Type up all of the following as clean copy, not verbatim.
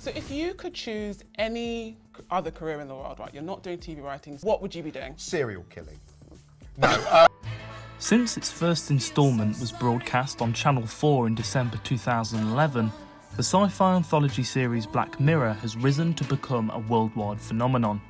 So if you could choose any other career in the world, right, you're not doing TV writing, what would you be doing? Serial killing. No. Since its first instalment was broadcast on Channel 4 in December 2011, the sci-fi anthology series Black Mirror has risen to become a worldwide phenomenon.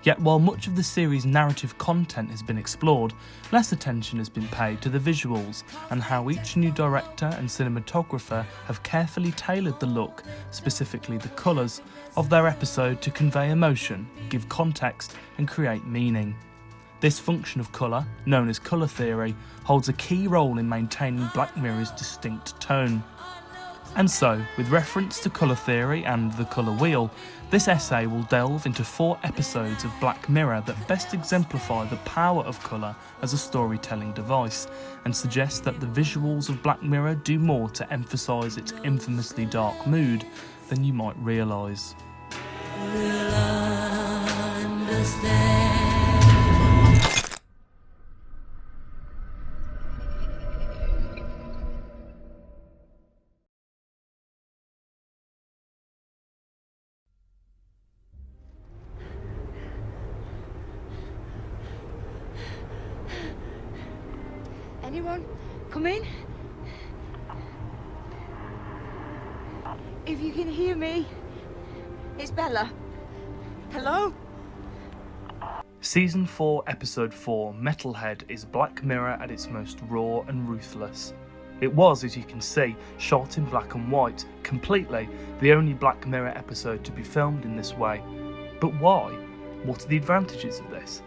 Yet while much of the series' narrative content has been explored, less attention has been paid to the visuals and how each new director and cinematographer have carefully tailored the look, specifically the colours, of their episode to convey emotion, give context and create meaning. This function of colour, known as colour theory, holds a key role in maintaining Black Mirror's distinct tone. And so, with reference to colour theory and the colour wheel, this essay will delve into 4 episodes of Black Mirror that best exemplify the power of colour as a storytelling device, and suggest that the visuals of Black Mirror do more to emphasise its infamously dark mood than you might realise. Anyone? Come in. If you can hear me, it's Bella. Hello? Season 4, Episode 4, Metalhead, is Black Mirror at its most raw and ruthless. It was, as you can see, shot in black and white, completely, the only Black Mirror episode to be filmed in this way. But why? What are the advantages of this?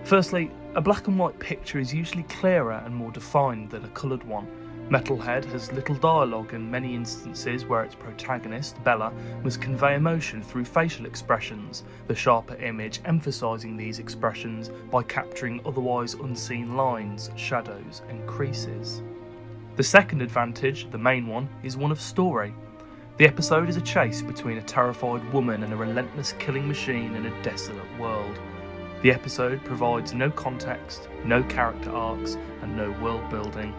Firstly, a black and white picture is usually clearer and more defined than a coloured one. Metalhead has little dialogue in many instances where its protagonist, Bella, must convey emotion through facial expressions, the sharper image emphasising these expressions by capturing otherwise unseen lines, shadows and creases. The second advantage, the main one, is one of story. The episode is a chase between a terrified woman and a relentless killing machine in a desolate world. The episode provides no context, no character arcs, and no world building.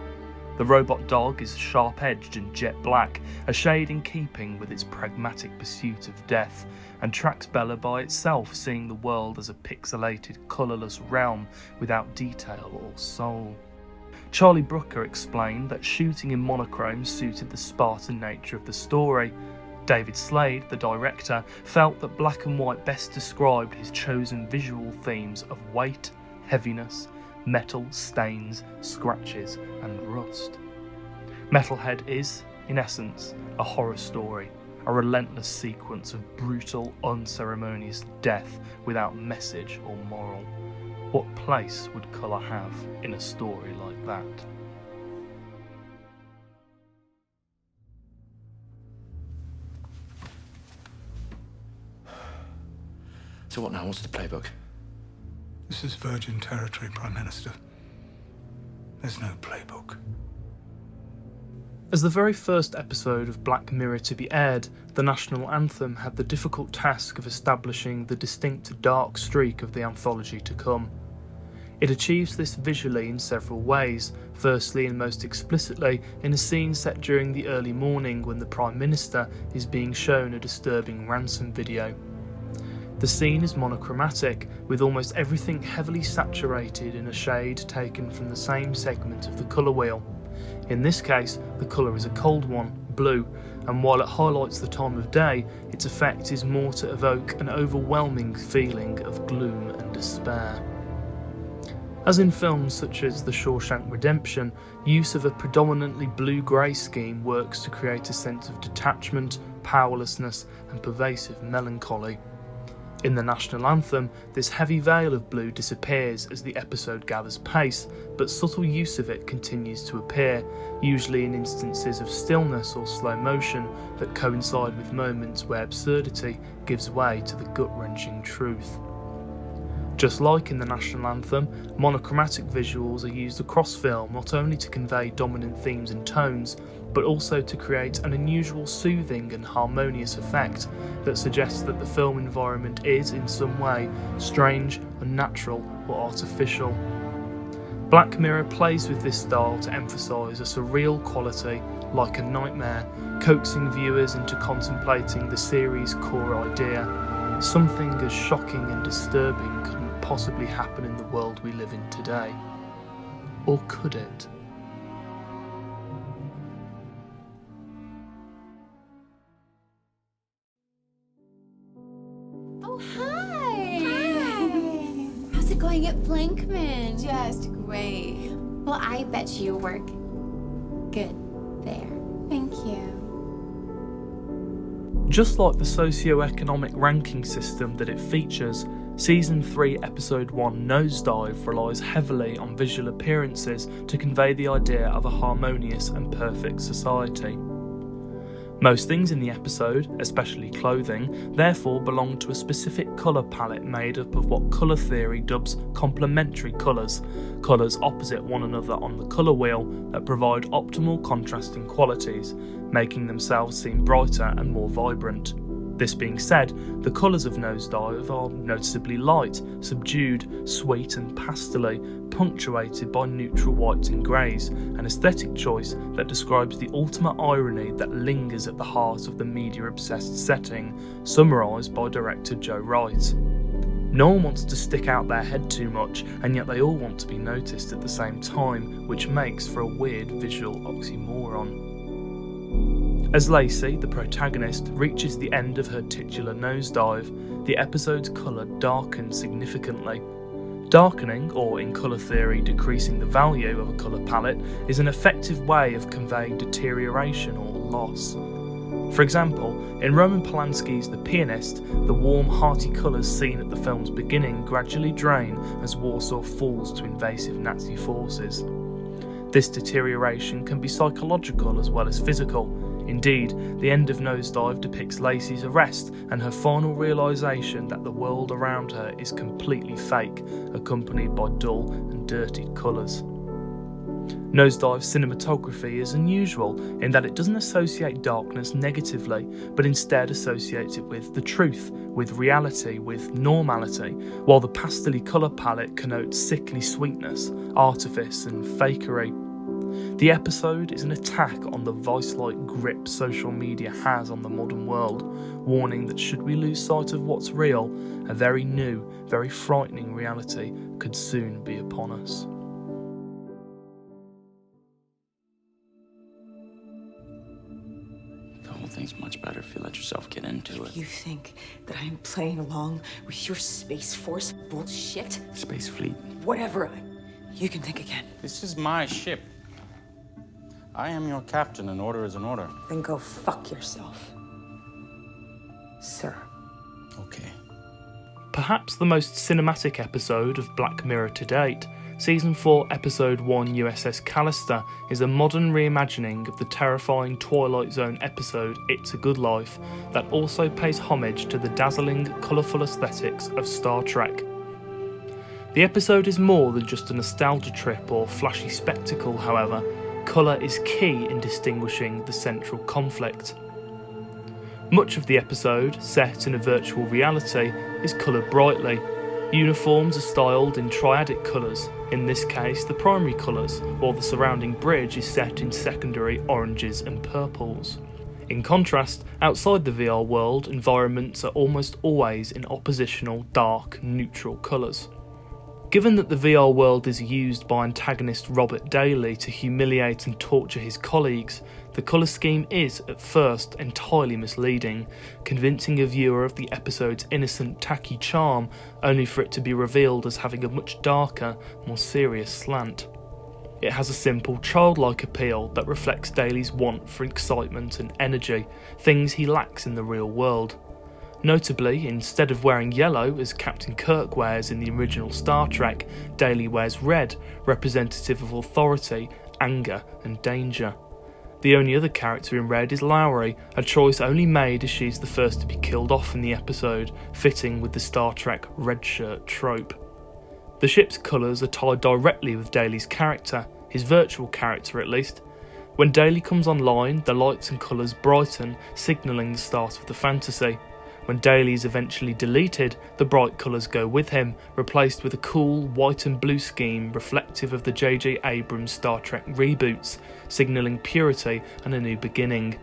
The robot dog is sharp-edged and jet black, a shade in keeping with its pragmatic pursuit of death, and tracks Bella by itself, seeing the world as a pixelated, colourless realm without detail or soul. Charlie Brooker explained that shooting in monochrome suited the Spartan nature of the story. David Slade, the director, felt that black and white best described his chosen visual themes of weight, heaviness, metal, stains, scratches and rust. Metalhead is, in essence, a horror story, a relentless sequence of brutal, unceremonious death without message or moral. What place would colour have in a story like that? So what now? What's the playbook? This is virgin territory, Prime Minister. There's no playbook. As the very first episode of Black Mirror to be aired, the National Anthem had the difficult task of establishing the distinct dark streak of the anthology to come. It achieves this visually in several ways, firstly and most explicitly in a scene set during the early morning when the Prime Minister is being shown a disturbing ransom video. The scene is monochromatic, with almost everything heavily saturated in a shade taken from the same segment of the colour wheel. In this case, the colour is a cold one, blue, and while it highlights the time of day, its effect is more to evoke an overwhelming feeling of gloom and despair. As in films such as The Shawshank Redemption, use of a predominantly blue-grey scheme works to create a sense of detachment, powerlessness, and pervasive melancholy. In the National Anthem, this heavy veil of blue disappears as the episode gathers pace, but subtle use of it continues to appear, usually in instances of stillness or slow motion that coincide with moments where absurdity gives way to the gut-wrenching truth. Just like in the National Anthem, monochromatic visuals are used across film not only to convey dominant themes and tones, but also to create an unusual soothing and harmonious effect that suggests that the film environment is, in some way, strange, unnatural or artificial. Black Mirror plays with this style to emphasise a surreal quality, like a nightmare, coaxing viewers into contemplating the series' core idea. Something as shocking and disturbing couldn't possibly happen in the world we live in today. Or could it? Oh, hi! Hi! How's it going at Blankman? Just great. Well, I bet you work good there. Thank you. Just like the socio-economic ranking system that it features, Season 3 Episode 1 Nosedive relies heavily on visual appearances to convey the idea of a harmonious and perfect society. Most things in the episode, especially clothing, therefore belong to a specific colour palette made up of what colour theory dubs complementary colours, colours opposite one another on the colour wheel that provide optimal contrasting qualities, making themselves seem brighter and more vibrant. This being said, the colours of Nosedive are noticeably light, subdued, sweet and pastel-y, punctuated by neutral whites and greys, an aesthetic choice that describes the ultimate irony that lingers at the heart of the media-obsessed setting, summarised by director Joe Wright. No one wants to stick out their head too much, and yet they all want to be noticed at the same time, which makes for a weird visual oxymoron. As Lacey, the protagonist, reaches the end of her titular nosedive, the episode's colour darkens significantly. Darkening, or in colour theory decreasing the value of a colour palette, is an effective way of conveying deterioration or loss. For example, in Roman Polanski's The Pianist, the warm, hearty colours seen at the film's beginning gradually drain as Warsaw falls to invasive Nazi forces. This deterioration can be psychological as well as physical. Indeed, the end of Nosedive depicts Lacey's arrest and her final realisation that the world around her is completely fake, accompanied by dull and dirty colours. Nosedive's cinematography is unusual in that it doesn't associate darkness negatively, but instead associates it with the truth, with reality, with normality, while the pastel-y colour palette connotes sickly sweetness, artifice and fakery. The episode is an attack on the vice-like grip social media has on the modern world, warning that should we lose sight of what's real, a very new, very frightening reality could soon be upon us. The whole thing's much better if you let yourself get into it. You think that I'm playing along with your Space Force bullshit? Space Fleet. Whatever. You can think again. This is my ship. I am your captain. An order is an order. Then go fuck yourself, sir. Okay. Perhaps the most cinematic episode of Black Mirror to date, Season 4 Episode 1 USS Callister is a modern reimagining of the terrifying Twilight Zone episode It's a Good Life that also pays homage to the dazzling, colourful aesthetics of Star Trek. The episode is more than just a nostalgia trip or flashy spectacle, however. Colour is key in distinguishing the central conflict. Much of the episode, set in a virtual reality, is coloured brightly. Uniforms are styled in triadic colours, in this case the primary colours, while the surrounding bridge is set in secondary oranges and purples. In contrast, outside the VR world, environments are almost always in oppositional, dark, neutral colours. Given that the VR world is used by antagonist Robert Daly to humiliate and torture his colleagues, the colour scheme is, at first, entirely misleading, convincing a viewer of the episode's innocent, tacky charm, only for it to be revealed as having a much darker, more serious slant. It has a simple, childlike appeal that reflects Daly's want for excitement and energy, things he lacks in the real world. Notably, instead of wearing yellow as Captain Kirk wears in the original Star Trek, Daly wears red, representative of authority, anger and danger. The only other character in red is Lowry, a choice only made as she's the first to be killed off in the episode, fitting with the Star Trek red shirt trope. The ship's colours are tied directly with Daly's character, his virtual character at least. When Daly comes online, the lights and colours brighten, signalling the start of the fantasy. When Daly is eventually deleted, the bright colours go with him, replaced with a cool white and blue scheme reflective of the J.J. Abrams Star Trek reboots, signalling purity and a new beginning.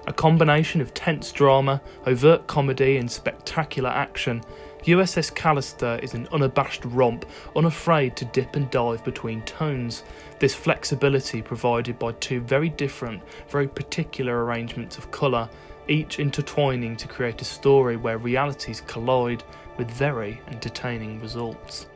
A combination of tense drama, overt comedy and spectacular action, USS Callister is an unabashed romp, unafraid to dip and dive between tones. This flexibility provided by two very different, very particular arrangements of colour, each intertwining to create a story where realities collide with very entertaining results.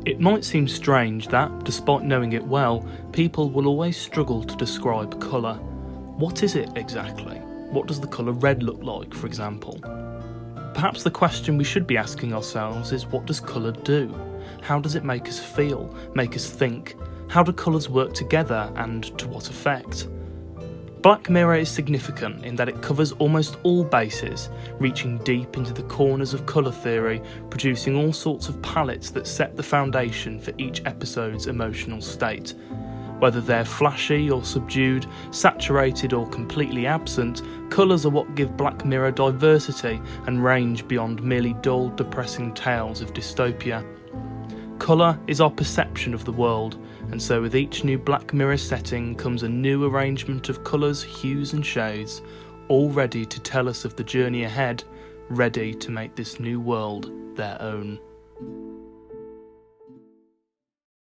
It might seem strange that, despite knowing it well, people will always struggle to describe colour. What is it exactly? What does the colour red look like, for example? Perhaps the question we should be asking ourselves is, what does colour do? How does it make us feel, make us think? How do colours work together, and to what effect? Black Mirror is significant in that it covers almost all bases, reaching deep into the corners of colour theory, producing all sorts of palettes that set the foundation for each episode's emotional state. Whether they're flashy or subdued, saturated or completely absent, colours are what give Black Mirror diversity and range beyond merely dull, depressing tales of dystopia. Colour is our perception of the world, and so with each new Black Mirror setting comes a new arrangement of colours, hues and shades, all ready to tell us of the journey ahead, ready to make this new world their own.